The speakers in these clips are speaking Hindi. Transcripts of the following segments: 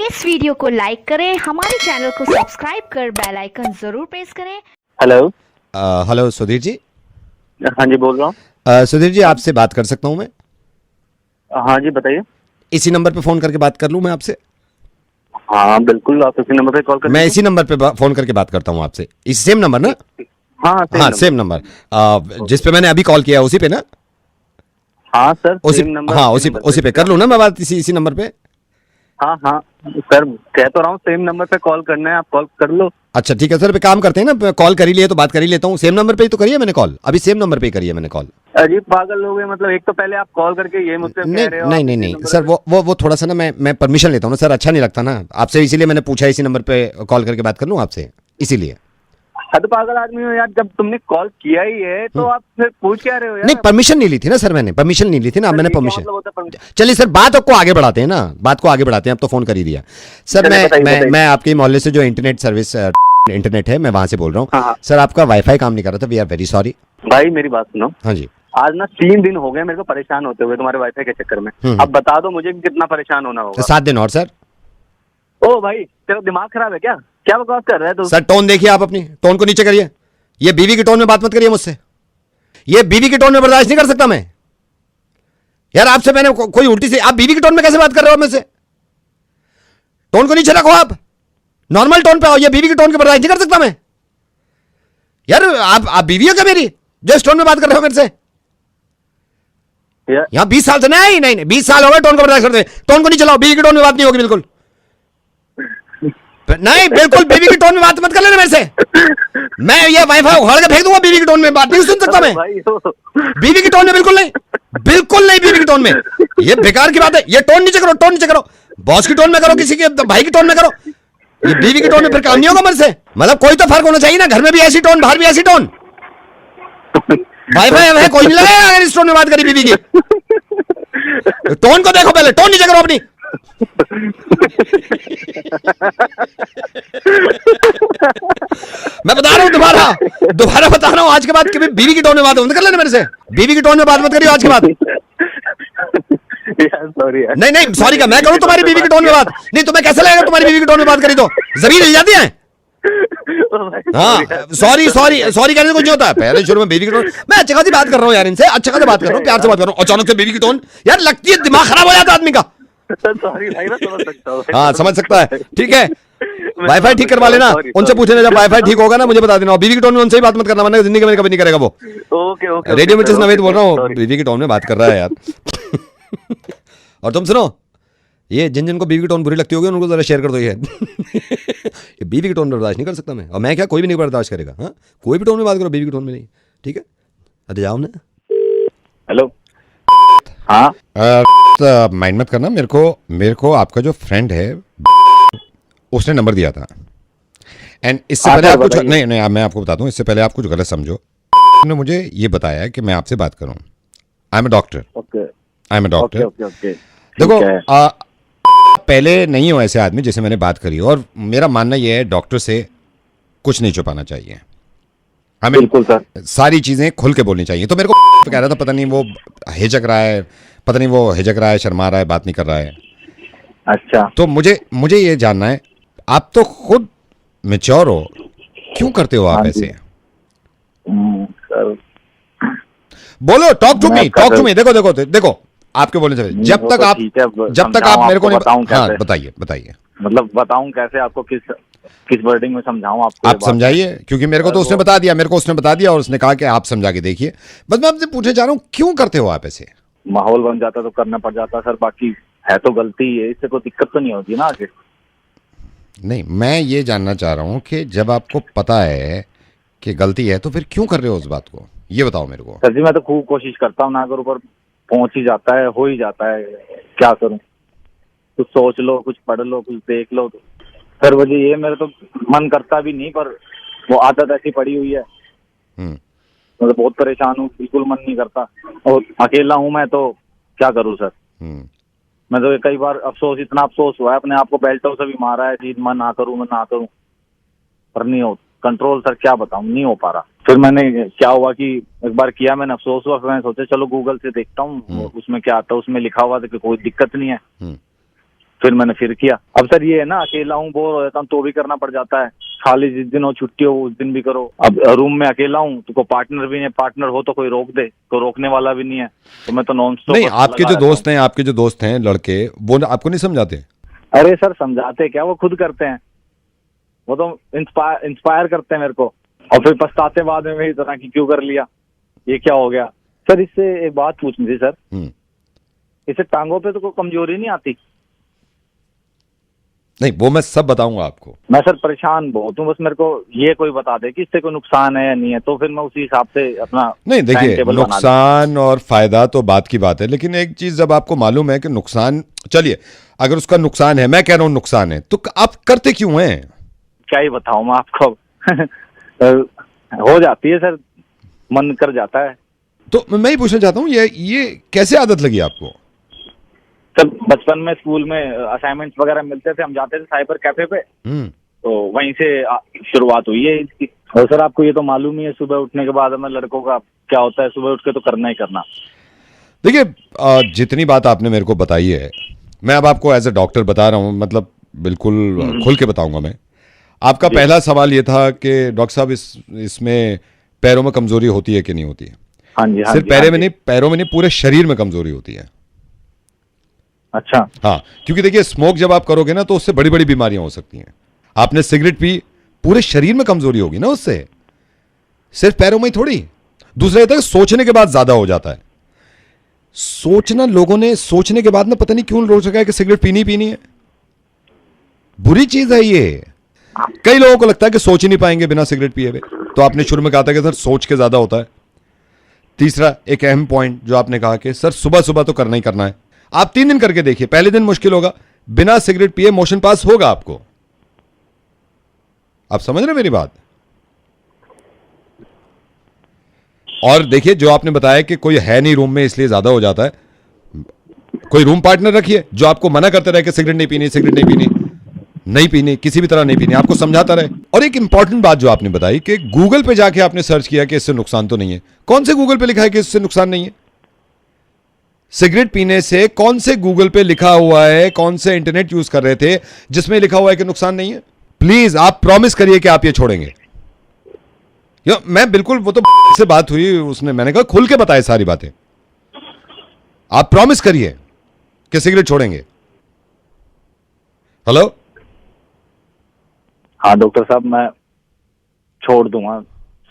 इस वीडियो को लाइक करें, हमारे चैनल को सब्सक्राइब कर बेल आइकन जरूर प्रेस करें। हेलो। हेलो सुधीर जी। हाँ जी, बोल रहा हूँ। सुधीर जी, आपसे बात कर सकता हूँ मैं? हाँ जी, बताइए। इसी नंबर पे फोन करके बात कर लूँ मैं आपसे? हाँ बिल्कुल, आप इसी नंबर पे कॉल कर मैं इसी नंबर पे फोन करके बात करता हूँ आपसे। इस सेम नंबर ना? हाँ हाँ सेम नंबर जिस पे मैंने अभी कॉल किया उसी पे ना? हाँ सर, उसी सेम नंबर। हाँ उसी पे कर लूँ ना मैं बात, इसी नंबर पे? हाँ हाँ सर, कह तो रहा हूँ सेम नंबर पे कॉल करना है, आप कॉल कर लो। अच्छा ठीक है सर, पे काम करते हैं ना, कॉल कर ही लिए तो बात कर ही लेता हूँ। सेम नंबर पे ही तो करी है मैंने कॉल, अभी सेम नंबर पे ही करी है मैंने कॉल। अजीब पागल लोग हैं, मतलब एक तो पहले आप कॉल करके ये मुझसे कह रहे हो। नहीं सर, वो थोड़ा सा ना मैं परमिशन लेता हूँ ना सर, अच्छा नहीं लगता ना आपसे, इसीलिए मैंने पूछा इसी नंबर पे कॉल करके बात कर लूँ आपसे, इसीलिए। हद पागल आदमी हो यार, जब तुमने कॉल किया ही है तो आप फिर पूछ क्या रहे हो यार? नहीं, परमिशन नहीं ली थी ना सर, मैंने परमिशन नहीं ली थी ना, मैंने क्या परमिशन। मतलब होता है permission? चलिए सर, बात को आगे बढ़ाते हैं ना, बात को आगे बढ़ाते हैं, अब तो फोन कर ही दिया सर। चलिए, बताइए। मैं आपके मोहल्ले से जो इंटरनेट सर्विस इंटरनेट है, मैं वहां से बोल रहा हाँ, हूँ हाँ। सर। आपका वाईफाई काम नहीं कर रहा था, वी आर वेरी सॉरी। भाई मेरी बात सुनो। हाँ जी। आज ना 3 दिन हो गए मेरे को परेशान होते हुए तुम्हारे वाईफाई के चक्कर में। अब बता दो मुझे कि कितना परेशान होना होगा। 7 दिन और सर। ओ भाई, तेरा दिमाग खराब है क्या? क्या बकवास कर रहा है तू? सर टोन देखिए आप, अपनी टोन को नीचे करिए। ये बीवी की टोन में बात मत करिए मुझसे, ये बीवी की टोन में बर्दाश्त नहीं कर सकता मैं यार आपसे। मैंने कोई उल्टी से, आप बीवी की टोन में कैसे बात कर रहे हो मुझसे? टोन को नीचे रखो, आप नॉर्मल टोन पे आओ। ये बीवी की टोन के बर्दाश्त नहीं कर सकता मैं यार। आप बीवी हो क्या मेरी, जो इस टोन में बात कर रहे हो मेरे से? यहाँ 20 साल से नहीं 20 साल हो गए टोन को बर्दाश्त करते। टोन को नहीं चलाओ, बीवी की टोन में बात नहीं होगी बिल्कुल नहीं, बिल्कुल बीवी की टोन में बात मत कर लेना मेरे से। मैं ये वाईफाई उखाड़ के फेंक दूंगा, बीवी की टोन में बात नहीं सुन सकता मैं। बीवी की टोन में बिल्कुल नहीं, बिल्कुल नहीं बीवी की टोन में। ये बेकार की बात है, ये टोन नीचे करो, टोन नीचे करो। बॉस की टोन में करो, किसी के भाई की टोन में करो। ये बीवी की टोन में फिर काम नहीं होगा मेरे से। मतलब कोई तो फर्क होना चाहिए ना, घर में भी ऐसी टोन, बाहर भी ऐसी टोन। वाईफाई है, कोई नहीं लगाएगा अगर इस टोन में बात करी बीवी की। टोन को देखो पहले, टोन नीचे करो अपनी। मैं बता रहा हूं, दोबारा बता रहा हूं, आज के बाद कभी बीवी की टोन में बात मत कर लेना मेरे से। बीवी की टोन में बात मत करियो आज के बाद। सॉरी यार। नहीं सॉरी का मैं करूं तुम्हारी बीवी की टोन में बात? नहीं तुम्हें कैसे लगेगा तुम्हारी बीवी की टोन में बात करी तो जमीन हिल जाती है। हाँ सॉरी कहने से कुछ नहीं होता है। पहले शुरू में बीवी की टोन, मैं अच्छे खासी बात कर रहा हूँ यार इनसे, अच्छे खासे बात कर रहा हूँ, प्यार से बात कर रहा हूँ, अचानक से बीवी की टोन यार लगती है, दिमाग खराब हो जाता है आदमी का। सॉरी भाई, मैं समझ सकता हूँ। हाँ समझ सकता है, ठीक है। वाईफाई ठीक करवा लेना, उनसे पूछना जब वाईफाई ठीक होगा ना मुझे बता देना। बीवी की टोन में उनसे ही बात मत करना, वरना जिंदगी में कभी नहीं करेगा वो। ओके रेडियो मिर्चेस नवेद बोल रहा हूँ, बीवी की टोन में बात कर रहा है यार। और तुम सुनो, ये जिन को बीवी की टोन बुरी लगती होगी उनको जरा शेयर कर दो ये। ये बीवी की टोन में बर्दाश्त नहीं कर सकता मैं, और मैं क्या, कोई भी नहीं बर्दाश्त करेगा। हाँ कोई भी टोन में बात करो, बीवी की टोन में नहीं, ठीक है? अरे जाओ ना। हेलो। हाँ माइंड मत करना, मेरे को आपका जो फ्रेंड है उसने नंबर दिया था, एंड इससे पहले आप कुछ नहीं मैं आपको बताता हूँ, इससे पहले आप कुछ गलत समझो। ने मुझे ये बताया कि मैं आपसे बात करूँ। I am a doctor. देखो पहले नहीं हो ऐसे आदमी जिसे मैंने बात करी, और मेरा मानना यह है डॉक्टर से कुछ नहीं छुपाना चाहिए हमें, बिल्कुल सर, सारी चीजें खुल के बोलनी चाहिए। तो मेरे को कह रहा था पता नहीं वो हिचक रहा है, शर्मा रहा है, बात नहीं कर रहा है। अच्छा, तो मुझे ये जानना है, आप तो खुद मैच्योर हो, क्यों करते हो आप ऐसे? सर बोलो, टॉक टू मी। देखो आपके बोलने से जब तक आप मेरे को नहीं, हाँ बताइए। मतलब बताऊं कैसे आपको, किस वर्डिंग में समझाऊं आपको? आप समझाइए, क्योंकि मेरे को तो उसने बता दिया और उसने कहा कि आप समझा के देखिए। बस मैं आपसे पूछना चाह रहा हूँ, क्यों करते हो आप ऐसे? माहौल बन जाता तो करना पड़ जाता सर, बाकी है तो गलती है, इससे कोई दिक्कत तो नहीं होती ना आगे। नहीं, मैं ये जानना चाह रहा हूँ कि जब आपको पता है कि गलती है तो फिर क्यों कर रहे हो उस बात को, ये बताओ मेरे को। सर जी मैं तो खूब कोशिश करता हूँ ना, अगर ऊपर पहुंच ही जाता है, हो ही जाता है, क्या करूं? कुछ सोच लो, कुछ पढ़ लो, कुछ देख लो। सर वजह ये, मेरा तो मन करता भी नहीं, पर वो आदत ऐसी पड़ी हुई है। मतलब बहुत परेशान हूँ, बिल्कुल मन नहीं करता, और अकेला हूँ मैं, तो क्या करूँ सर? मैं तो कई बार इतना अफसोस हुआ है, अपने आप को बेल्टों से भी मारा है कि मैं ना करूँ, पर नहीं हो कंट्रोल सर, क्या बताऊँ, नहीं हो पा रहा। फिर मैंने क्या हुआ कि एक बार किया मैंने, अफसोस हुआ, फिर मैंने सोचा चलो गूगल से देखता हूँ उसमें क्या आता है। उसमें लिखा हुआ था कि कोई दिक्कत नहीं है, फिर मैंने फिर किया। अब सर ये है ना, अकेला हूँ, बोर हो जाता हूँ तो भी करना पड़ जाता है। खाली जिस दिन हो, छुट्टी हो, उस दिन भी करो। अब रूम में अकेला हूँ तो कोई पार्टनर भी नहीं, पार्टनर हो तो कोई रोक दे, तो रोकने वाला भी नहीं है, तो मैं तो नॉन स्टॉप। नहीं, आपके जो दोस्त हैं लड़के, वो आपको नहीं समझाते? अरे सर समझाते क्या, वो खुद करते हैं। वो तो इंस्पायर करते हैं मेरे को, और फिर पछताते बाद में मेरी तरह की क्यों कर लिया, ये क्या हो गया। सर इससे एक बात पूछनी थी सर, इससे टांगों पे तो कोई कमजोरी नहीं आती? नहीं, वो मैं सब बताऊंगा आपको। मैं सर परेशान बहुत हूँ, बस मेरे को ये कोई बता दे कि इससे कोई नुकसान है या नहीं है, तो फिर मैं उसी हिसाब से अपना नहीं। देखिए, नुकसान और फायदा तो बात की बात है, लेकिन एक चीज जब आपको मालूम है कि नुकसान, चलिए अगर उसका नुकसान है, मैं कह रहा हूँ नुकसान है, तो आप करते क्यों हैं? क्या ही बताऊं मैं आपको। हो जाती है सर, मन कर जाता है। तो मैं ही पूछना चाहता हूँ, ये कैसे आदत लगी आपको? सर बचपन में स्कूल में असाइनमेंट्स वगैरह मिलते थे, हम जाते थे साइबर कैफे पे, तो वहीं से शुरुआत हुई है इसकी। और सर आपको ये तो मालूम ही है, सुबह उठने के बाद हमें लड़कों का क्या होता है, सुबह उठ के तो करना ही करना। देखिए, जितनी बात आपने मेरे को बताई है, मैं अब आपको एज ए डॉक्टर बता रहा हूँ, मतलब बिल्कुल खुल के बताऊंगा मैं। आपका पहला सवाल ये था कि डॉक्टर साहब इसमें पैरों में कमजोरी होती है कि नहीं होती है? हाँ जी, हाँ सिर्फ पैरों में नहीं, पूरे शरीर में कमजोरी होती है। अच्छा। हाँ, क्योंकि देखिए स्मोक जब आप करोगे ना, तो उससे बड़ी बड़ी बीमारियां हो सकती हैं। आपने सिगरेट पी, पूरे शरीर में कमजोरी होगी ना उससे, सिर्फ पैरों में ही थोड़ी। दूसरा ये था कि सोचने के बाद ज्यादा हो जाता है। सोचना, लोगों ने सोचने के बाद ना पता नहीं क्यों रोक सका है कि सिगरेट पीनी है। बुरी चीज है ये। कई लोगों को लगता है कि सोच ही नहीं पाएंगे बिना सिगरेट पिए हुए। तो आपने शुरू में कहा था कि सर सोच के ज्यादा होता है। तीसरा एक अहम पॉइंट जो आपने कहा कि सर सुबह सुबह तो करना ही करना है। आप 3 दिन करके देखिए, पहले दिन मुश्किल होगा, बिना सिगरेट पिए मोशन पास होगा आपको। आप समझ रहे मेरी बात? और देखिए, जो आपने बताया कि कोई है नहीं रूम में इसलिए ज्यादा हो जाता है, कोई रूम पार्टनर रखिए जो आपको मना करते रहे कि सिगरेट नहीं पीनी, किसी भी तरह नहीं पीनी, आपको समझाता रहे। और एक इंपॉर्टेंट बात जो आपने बताई कि गूगल पे जाके आपने सर्च किया कि इससे नुकसान तो नहीं है। कौन से गूगल पे लिखा है कि इससे नुकसान नहीं है? सिगरेट पीने से कौन से गूगल पे लिखा हुआ है, कौन से इंटरनेट यूज कर रहे थे जिसमें लिखा हुआ है कि नुकसान नहीं है? प्लीज आप प्रॉमिस करिए कि आप ये छोड़ेंगे। मैं बिल्कुल, वो तो से बात हुई, उसने, मैंने कहा खुल के बताए सारी बातें। आप प्रॉमिस करिए कि सिगरेट छोड़ेंगे। हेलो? हाँ डॉक्टर साहब, मैं छोड़ दूंगा,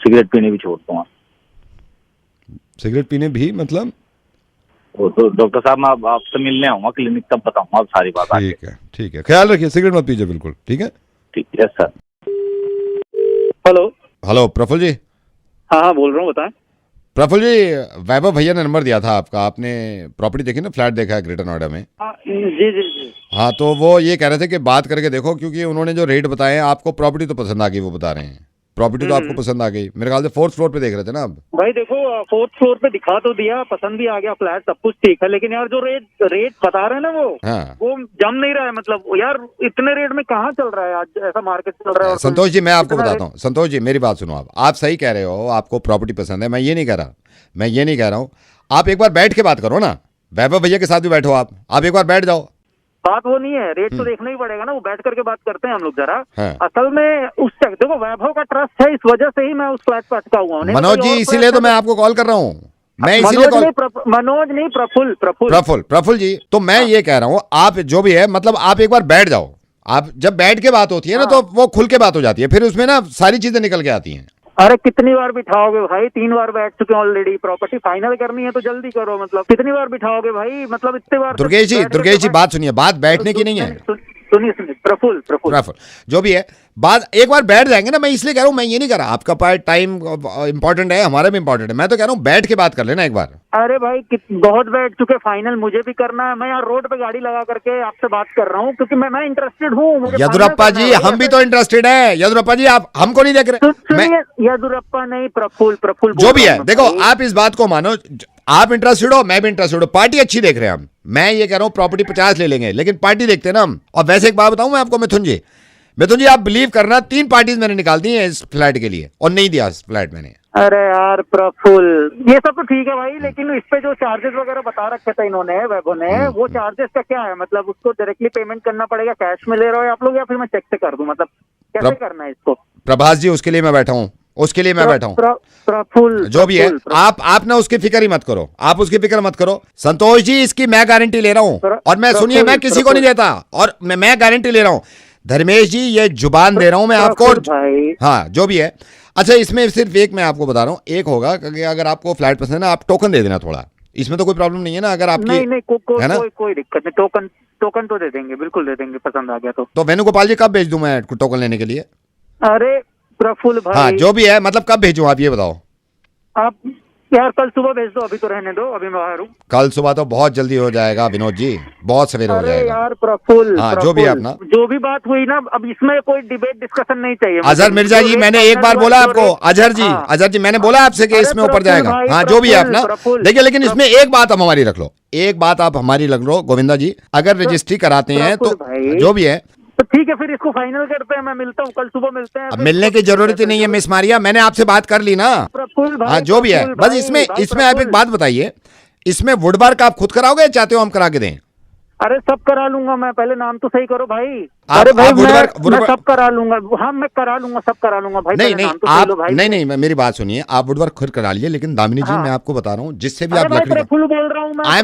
सिगरेट पीने भी छोड़ दूंगा। सिगरेट पीने भी मतलब? वो तो डॉक्टर साहब, मैं आपसे मिलने आऊंगा क्लिनिक, तब बताऊंगा आप सारी बात। ठीक है, ख्याल रखिए, सिगरेट मत पीजिए बिल्कुल। ठीक है, ठीक है सर। हेलो, प्रफुल्ल जी? हाँ बोल रहा हूँ, बताएं। प्रफुल्ल जी, वैभव भैया ने नंबर दिया था आपका। आपने प्रॉपर्टी देखी ना, फ्लैट देखा है ग्रेटर नोएडा में? जी। हाँ, तो वो ये कह रहे थे कि बात करके देखो, क्योंकि उन्होंने जो रेट बताए हैं, आपको प्रॉपर्टी तो पसंद आ गई, वो बता रहे हैं। प्रॉपर्टी तो आपको पसंद आ गई, मेरे ख्याल से 4th फ्लोर पे देख रहे थे ना आप? भाई देखो, 4th फ्लोर पे दिखा तो दिया, पसंद भी आ गया फ्लैट, सब कुछ ठीक है, लेकिन यार जो रेट बता रहे हैं ना, वो जम नहीं रहा है। मतलब यार इतने रेट में कहाँ चल रहा है आज, ऐसा मार्केट चल रहा है। संतोष जी, मैं आपको बताता हूँ। संतोष जी, मेरी बात सुनो। आप सही कह रहे हो, आपको प्रॉपर्टी पसंद है, मैं ये नहीं कह रहा हूँ। आप एक बार बैठ के बात करो ना, वैभव भैया के साथ भी बैठो। आप एक बार बैठ जाओ। बात वो नहीं है, रेट तो देखना ही पड़ेगा ना, वो बैठ करके बात करते हैं हम लोग जरा। हाँ। असल में उस देखो, वैभव का ट्रस्ट है, इस वजह से ही मैं उस फ्लैट पर अटका हुआ हूँ। मनोज जी, इसीलिए तो मैं आपको कॉल कर रहा हूँ। मैं इसीलिए मनोज नहीं, प्रफुल्ल जी, तो मैं ये कह रहा हूँ, आप जो भी है, मतलब आप एक बार बैठ जाओ। आप जब बैठ के बात होती है ना, तो वो खुल के बात हो जाती है, फिर उसमें ना सारी चीजें निकल के आती हैं। अरे कितनी बार बिठाओगे भाई, 3 बार बैठ चुके हैं ऑलरेडी। प्रॉपर्टी फाइनल करनी है तो जल्दी करो, मतलब कितनी बार बिठाओगे भाई, मतलब इतने बार। दुर्गेश जी बात सुनिए, बात बैठने की नहीं है। सुनिए प्रफुल्ल, जो भी है बात, एक बार बैठ जाएंगे ना। मैं इसलिए कह रहा हूँ, मैं ये नहीं कह रहा आपका पार्ट टाइम इंपॉर्टेंट है, हमारा भी इंपॉर्टेंट है। मैं तो कह रहा हूँ बैठ के बात कर लेना एक बार। अरे भाई बहुत बैठ चुके, फाइनल मुझे भी करना है। मैं यहाँ रोड पे गाड़ी लगा करके आपसे बात कर रहा हूँ, क्योंकि मैं इंटरेस्टेड हूँ। यदुरप्पा जी, हम भी तो इंटरेस्टेड है। यदुरप्पा जी, आप हमको नहीं देख रहे? यदुरप्पा नहीं, प्रफुल्ल जो भी है, देखो आप इस बात को मानो, आप इंटरेस्टेड हो, मैं भी इंटरेस्टेड हूँ, पार्टी अच्छी देख रहे हैं हम। मैं ये कह रहा हूँ प्रॉपर्टी 50 ले लेंगे, लेकिन पार्टी देखते हैं ना हम। और वैसे एक बात बताऊं मैं आपको, मिथुन जी, आप बिलीव करना, 3 पार्टीज मैंने निकाल दी हैं इस फ्लैट के लिए, और नहीं दिया इस फ्लैट मैंने। अरे यार प्रफुल्ल, ये सब तो ठीक है भाई, लेकिन इस पे जो चार्जेस वगैरह बता रखे थे इन्होंने, वैभव ने, वो चार्जेस का क्या है? मतलब उसको डायरेक्टली पेमेंट करना पड़ेगा, कैश में ले रहे हो आप लोग, या फिर मैं चेक से कर दूं? मतलब कैसे करना है इसको? प्रभास जी, उसके लिए मैं बैठा हूँ, उसके लिए मैं बैठा हूँ। प्रफुल्ल जो भी है, आप ना उसकी फिक्र ही मत करो, आप उसकी फिक्र मत करो। संतोष जी, इसकी मैं गारंटी ले रहा हूँ, और मैं सुनिए, मैं किसी को नहीं देता, और मैं गारंटी ले रहा हूँ। धर्मेश जी, ये जुबान दे रहा हूं मैं आपको। हाँ, जो भी है। अच्छा, इसमें सिर्फ एक मैं आपको बता रहा हूँ, एक होगा कि अगर आपको फ्लैट पसंद है ना, आप टोकन दे देना थोड़ा, इसमें तो कोई प्रॉब्लम नहीं है ना। अगर आपकी नहीं, कोई दिक्कत नहीं, टोकन तो दे देंगे, बिल्कुल दे देंगे, पसंद आ गया तो वेणुगोपाल जी, कब भेज दूं मैं टोकन लेने के लिए? अरे प्रफुल्ल भाई, हाँ, जो भी है, मतलब कब भेजूं, आप ये बताओ। आप यार कल सुबह भेज दो, अभी तो रहने दो, अभी मैं बाहर हूँ। कल सुबह तो बहुत जल्दी हो जाएगा विनोद जी, बहुत सवेरे हो जाएगा। यार प्रफुल्ल, हाँ, जो भी है अपना, जो भी बात हुई ना, अब इसमें कोई डिबेट डिस्कशन नहीं चाहिए। अजहर मिर्जा जी, मैंने एक बार बोला आपको, अजहर जी, मैंने बोला आपसे कि इसमें ऊपर जाएगा। हाँ, जो भी है अपना, देखिए, लेकिन इसमें एक बात आप हमारी रख लो, एक बात आप हमारी रख लो गोविंदा जी, अगर रजिस्ट्री कराते हैं तो जो भी है तो ठीक है, फिर इसको फाइनल करते हैं। मैं मिलता हूँ, कल सुबह मिलते हैं। अब मिलने की जरूरत ही नहीं है मिस मारिया, मैंने आपसे बात कर ली ना। हाँ, जो भी है, बस इसमें आप एक बात बताइए, इसमें वुडवर्क आप खुद कराओगे या चाहते हो हम करा के दें? अरे सब करा लूंगा मैं, पहले नाम तो सही करो भाई। अरे भाई, मैं सब करा लूंगा। हाँ, मैं करा लूंगा, सब करा लूंगा भाई। नहीं, मेरी बात सुनिए, आप वुडवर्क खुद करा लीजिए, लेकिन दामिनी जी, मैं आपको बता रहा हूँ, जिससे भी आप लकड़ी, प्रफुल्ल बोल रहा हूँ मैं। आई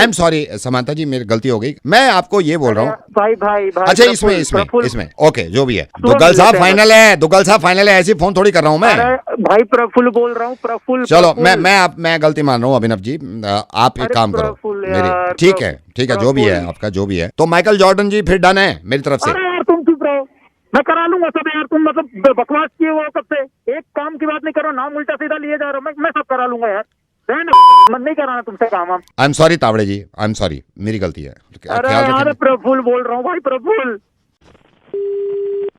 एम सॉरी समांता जी, मेरी गलती हो गई, मैं आपको ये बोल रहा हूँ भाई। अच्छा, इसमें ओके, जो भी है, दुग्गल साहब फाइनल है, ऐसी फोन थोड़ी कर रहा हूँ मैं। भाई प्रफुल्ल बोल रहा हूँ, प्रफुल्ल। चलो, मैं गलती मान रहा हूँ अभिनव जी, आप एक काम करो मेरी, ठीक है, जो भी है आपका, जो भी है। तो माइकल जॉर्डन जी, फिर डन है मेरी तरफ से। अरे यार तुम चुप रहो, मैं करा लूंगा सब यार। तुम मतलब बकवास किए हो कब से, एक काम की बात नहीं करो, नाम उल्टा सीधा लिए जा रहा हूँ। मैं सब करा लूंगा यार, मन नहीं कराना तुमसे काम। I am sorry Tawde ji, I am sorry, मेरी गलती है। अरे यार प्रफुल्ल बोल रहा हूँ भाई, प्रफुल्ल।